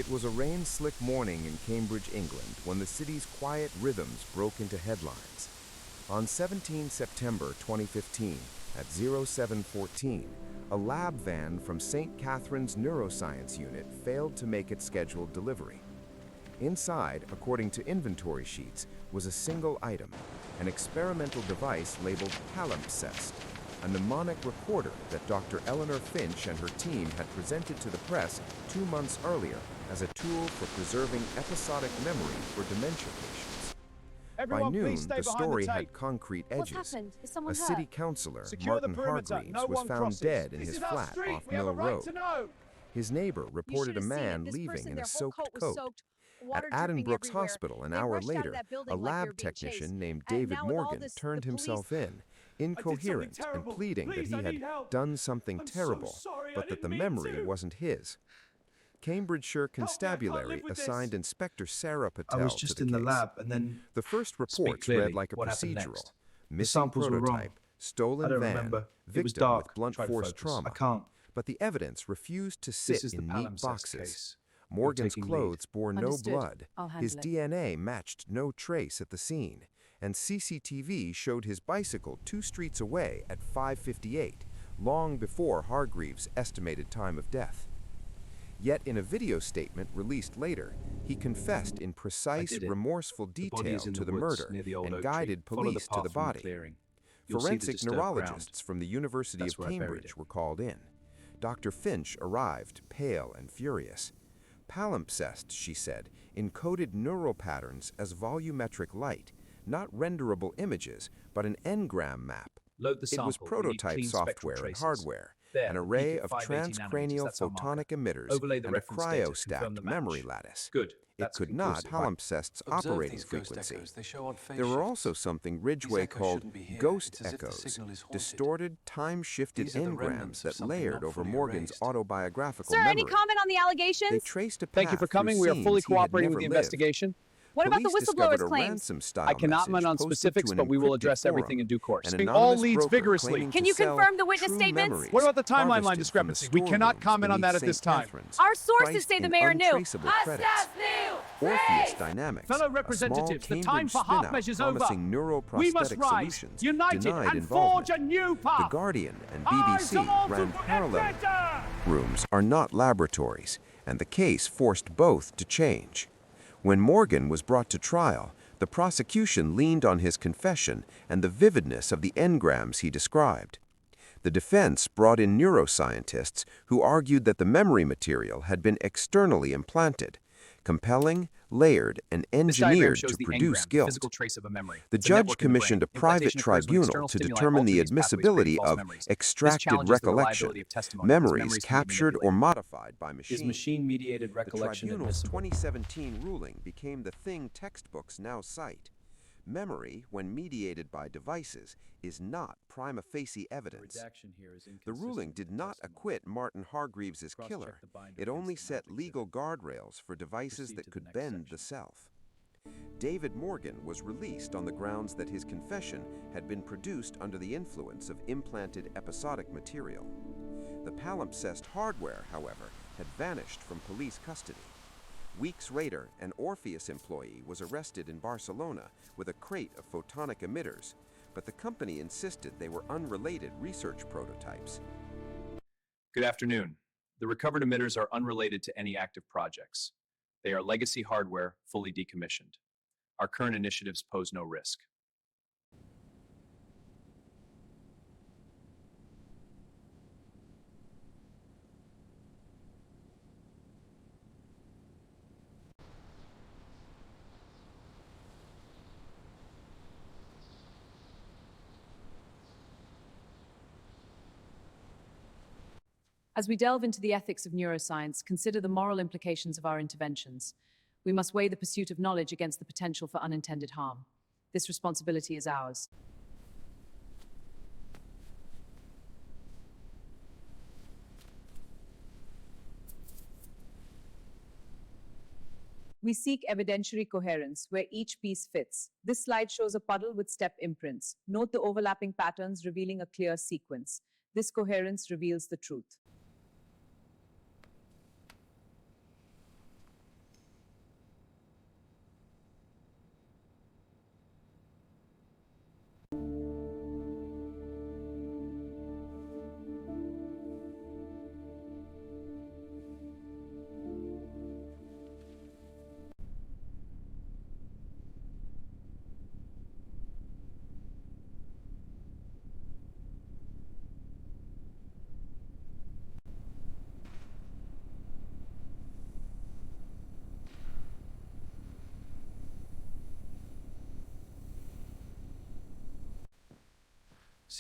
It was a rain-slick morning in Cambridge, England, when the city's quiet rhythms broke into headlines. On 17 September 2015, at 0714, a lab van from St. Catherine's Neuroscience Unit failed to make its scheduled delivery. Inside, according to inventory sheets, was a single item, an experimental device labeled Palimpsest, a mnemonic recorder that Dr. Eleanor Finch and her team had presented to the press 2 months earlier as a tool for preserving episodic memory for dementia patients. By noon, the story had concrete edges. What's happened? Is someone A hurt? city councillor, Secure Martin the perimeter. Hargreaves, No was one found crosses. dead in This his is our flat street. off We have a Mill right Road. to know. His neighbor You reported a should have seen it. man This leaving person, in their a whole soaked was coat. soaked, At water dripping Addenbrooke's everywhere. hospital an They hour rushed out of later, that a building like they lab were being technician chased. named And David now with all Morgan this, the turned police- himself in, I did something incoherent and terrible. pleading that Please, he I had need help. done something I'm so terrible, sorry, I but that didn't the mean memory to. wasn't his. Cambridgeshire Help me, I can't Constabulary live with this. assigned Inspector Sarah I Patel was to just the in the case. lab, and then The first Speak reports clearly. read like a What happened procedural. next? Missing samples were wrong. prototype, I stolen don't van, remember. It was victim dark. with blunt Try to force focus. trauma. I can't. But the evidence refused to This sit is the in neat Palimpsest boxes. case. Morgan's taking lead. clothes bore no Understood. blood. I'll His handle it. DNA matched no trace at the scene, and CCTV showed his bicycle 2 streets away at 5:58, long before Hargreaves' estimated time of death. Yet in a video statement released later, he confessed in precise, did it. remorseful The body detail is in to the woods murder near the old and oak guided tree. Follow police to path the from body. clearing. You'll see the Forensic disturbed neurologists ground. from the University That's of where I buried Cambridge it. were called in. Dr. Finch arrived, pale and furious. Palimpsest, she said, encoded neural patterns as volumetric light, not renderable images, but an engram map. Load the It sample. was We need prototype clean spectral software and traces. hardware, There, an the array peak at of 580 transcranial nanometers, that's our photonic marker. emitters, Overlay the and a reference data to confirm cryo-stacked the memory match. lattice. Good. It That's could not conclusive. Palimpsest's Observe operating these ghost frequency. echoes. They show on phase There were shifts. also something These Ridgway echoes called shouldn't be here. ghost It's as if the echoes, signal is haunted. distorted, time-shifted These are the engrams remnants of that something layered not over fully Morgan's erased. autobiographical Sir, any memory. comment on the They allegations? traced a path Thank you for coming. through We are fully scenes he had cooperating with never the lived. investigation. What about the Police discovered whistleblower's a claims? ransom-style I cannot comment on message posted specifics, to an but we will encrypted address forum. everything in due course. An All anonymous leads broker vigorously. claiming Can to you sell confirm the witness true statements? memories What about the timeline harvested from the discrepancy? We cannot storerooms comment on beneath that at this St. time. Catherine's, Our sources priced say the in mayor knew. untraceable credits. Orpheus Dynamics, Fellow a small representatives, the time Cambridge for half spin-out measures over. promising We must neuroprosthetic rise, solutions, united, denied and involvement. forge a new The path. Guardian and Eyes BBC all ran to parallel better. rooms are not laboratories, and the case forced both to change. When Morgan was brought to trial, the prosecution leaned on his confession and the vividness of the engrams he described. The defense brought in neuroscientists who argued that the memory material had been externally implanted, compelling, layered, and This diagram engineered shows to the produce engram, the guilt. physical trace of a memory. The It's a judge network in the brain. commissioned a private Implantation occurs when tribunal external to stimuli determine alter the these pathways, admissibility creating false of memories. This extracted challenges the recollection, reliability of testimony, because memories memories can be captured or manipulated. modified by machines. Is machine-mediated The recollection tribunal's admissible? 2017 ruling became the thing textbooks now cite. Memory, when mediated by devices, is not prima facie evidence. The ruling did not acquit Martin Hargreaves' killer. It only set legal guardrails for devices that could bend the self. David Morgan was released on the grounds that his confession had been produced under the influence of implanted episodic material. The Palimpsest hardware, however, had vanished from police custody. Weeks later, an Orpheus employee was arrested in Barcelona with a crate of photonic emitters, but the company insisted they were unrelated research prototypes. Good afternoon. The recovered emitters are unrelated to any active projects. They are legacy hardware, fully decommissioned. Our current initiatives pose no risk. As we delve into the ethics of neuroscience, consider the moral implications of our interventions. We must weigh the pursuit of knowledge against the potential for unintended harm. This responsibility is ours. We seek evidentiary coherence, where each piece fits. This slide shows a puddle with step imprints. Note the overlapping patterns, revealing a clear sequence. This coherence reveals the truth.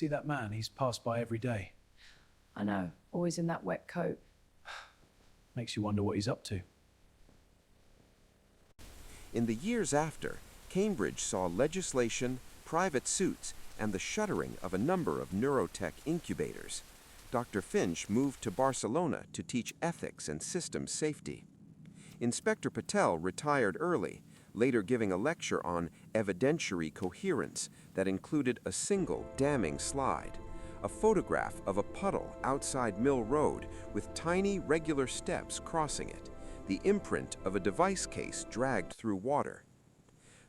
See that man? He's passed by every day. I know, always in that wet coat. Makes you wonder what he's up to. In the years after, Cambridge saw legislation, private suits, and the shuttering of a number of neurotech incubators. Dr. Finch moved to Barcelona to teach ethics and systems safety. Inspector Patel retired early, later giving a lecture on evidentiary coherence that included a single damning slide, a photograph of a puddle outside Mill Road with tiny regular steps crossing it, the imprint of a device case dragged through water.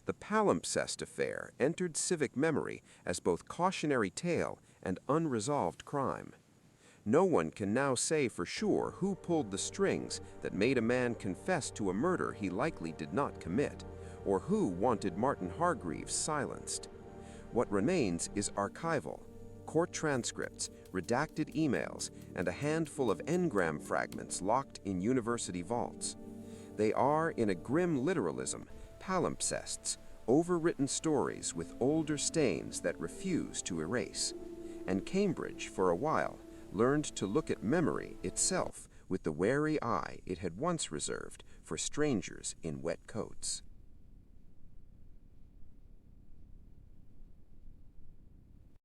The Palimpsest affair entered civic memory as both cautionary tale and unresolved crime. No one can now say for sure who pulled the strings that made a man confess to a murder he likely did not commit, or who wanted Martin Hargreaves silenced. What remains is archival: court transcripts, redacted emails, and a handful of engram fragments locked in university vaults. They are, in a grim literalism, palimpsests, overwritten stories with older stains that refuse to erase. And Cambridge, for a while, learned to look at memory itself with the wary eye it had once reserved for strangers in wet coats.